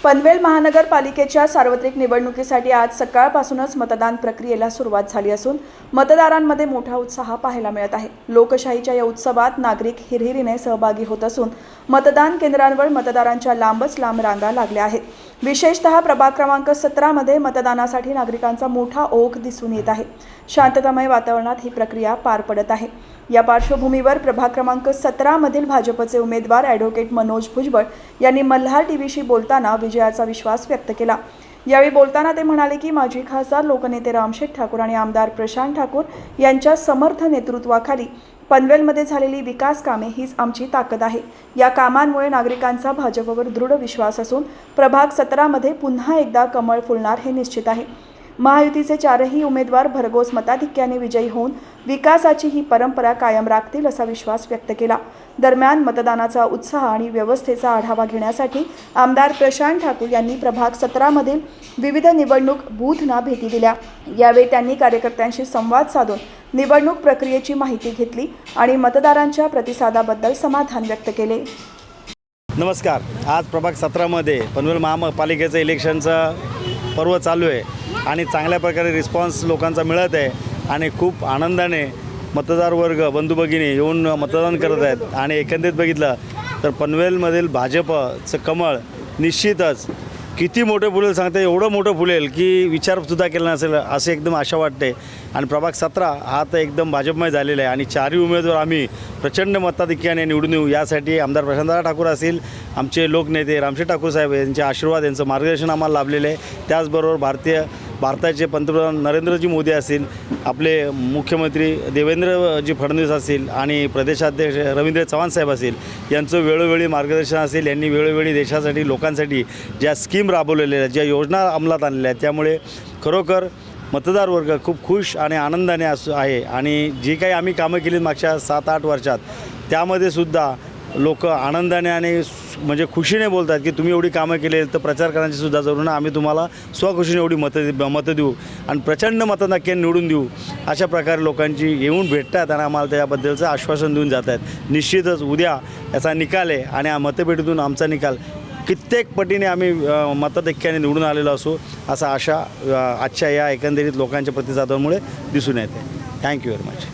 पनवेल महानगरपालिकेच्या सार्वत्रिक निवडणुकीसाठी आज सकाळपासूनच मतदान प्रक्रियेला सुरुवात झाली असून मतदारांमध्ये मोठा उत्साह पाहायला मिळत आहे। लोकशाहीच्या या उत्सवात नागरिक हिरहिरीने सहभागी होत असून मतदान केंद्रांवर मतदारांच्या लांबच लांब रांगा लागल्या आहेत। विशेषतः प्रभाग क्रमांक 17 मध्ये मतदानासाठी नागरिकांचा मोठा ओघ दिसून येत आहे। शांततामय वातावरणात ही प्रक्रिया पार पडत आहे। या पार्श्वभूमीवर प्रभाग क्रमांक 17 मधील भाजपचे उमेदवार ॲडव्होकेट मनोज भुजबळ यांनी मल्हार टीव्हीशी बोलताना विजयाचा विश्वास व्यक्त केला। यावेळी बोलताना ते म्हणाले की माजी खासदार लोकनेते रामशेठ ठाकूर आणि आमदार प्रशांत ठाकूर यांच्या समर्थ नेतृत्वाखाली पनवेलमध्ये झालेली विकास कामे हीच आमची ताकद आहे। या कामांमुळे नागरिकांचा भाजपवर दृढ विश्वास असून प्रभाग 17 मध्ये पुन्हा एकदा कमळ फुलणार हे निश्चित आहे। महायुतीचे चारही उमेदवार भरघोस मताधिक्याने विजयी होऊन विकासाची ही परंपरा कायम राखतील असा विश्वास व्यक्त केला। दरम्यान मतदानाचा उत्साह आणि व्यवस्थेचा आढावा घेण्यासाठी आमदार प्रशांत ठाकूर यांनी प्रभाग 17 मधील विविध निवडणूक बूथना भेटी दिल्या। यावेळी त्यांनी कार्यकर्त्यांशी संवाद साधून निवडणूक प्रक्रियेची माहिती घेतली आणि मतदारांच्या प्रतिसादाबद्दल समाधान व्यक्त केले। नमस्कार। आज प्रभाग 17 मध्ये पनवेल महापालिकेचं इलेक्शनचं पर्व चालू आहे आणि चांगल्या प्रकारे रिस्पॉन्स लोकांचा मिळत आहे आणि खूप आनंदाने मतदार वर्ग बंधू भगिनी येऊन मतदान करत आहेत। आणि एकंदरीत बघितलं तर पनवेलमधील भाजपचं कमळ निश्चितच किती मोठे फुलेल सांगते, एवढं मोठं फुलेल की विचारसुद्धा केला नसेल असे एकदम आशा वाटते। आणि प्रभाग 17 हा तर एकदम भाजपमय झालेला आहे आणि चारही उमेदवार आम्ही प्रचंड मताधिक्याने निवडून येऊ यासाठी आमदार प्रशांत ठाकूर असतील, आमचे लोकनेते रामशेठ ठाकूर साहेब यांचे आशीर्वाद यांचं मार्गदर्शन आम्हाला लाभलेलं आहे। त्याचबरोबर भारताचे पंतप्रधान नरेंद्रजी मोदी असतील, आपले मुख्यमंत्री देवेंद्रजी फडणवीस असतील आणि प्रदेशाध्यक्ष रवींद्र चव्हाण साहेब असतील यांचं वेळोवेळी मार्गदर्शन असेल। यांनी वेळोवेळी देशासाठी लोकांसाठी ज्या स्कीम राबवलेल्या आहेत, ज्या योजना अंमलात आणलेल्या आहेत, त्यामुळे खरोखर मतदार वर्ग खूप खुश आणि आनंदाने आहे। आणि जी काही आम्ही कामं केली मागच्या 7-8 वर्षात त्यामध्ये सुद्धा लोक आनंदाने आणि म्हणजे खुशीने बोलतात की तुम्ही एवढी कामं केली तर प्रचार करण्याची सुद्धा जरूर नाही, आम्ही तुम्हाला स्वखुशीने एवढी मतं देऊ आणि प्रचंड मताधिक्याने निवडून देऊ अशा प्रकारे लोकांची येऊन भेटतात आणि आम्हाला त्याबद्दलचं आश्वासन देऊन जात आहेत। निश्चितच उद्या याचा निकाल आहे आणि मतपेटीतून आमचा निकाल कित्येक पटीने आम्ही मताधिक्याने निवडून आलेलो असू असा आशा आजच्या या एकंदरीत लोकांच्या प्रतिसादामुळे दिसून येते। Thank you very much.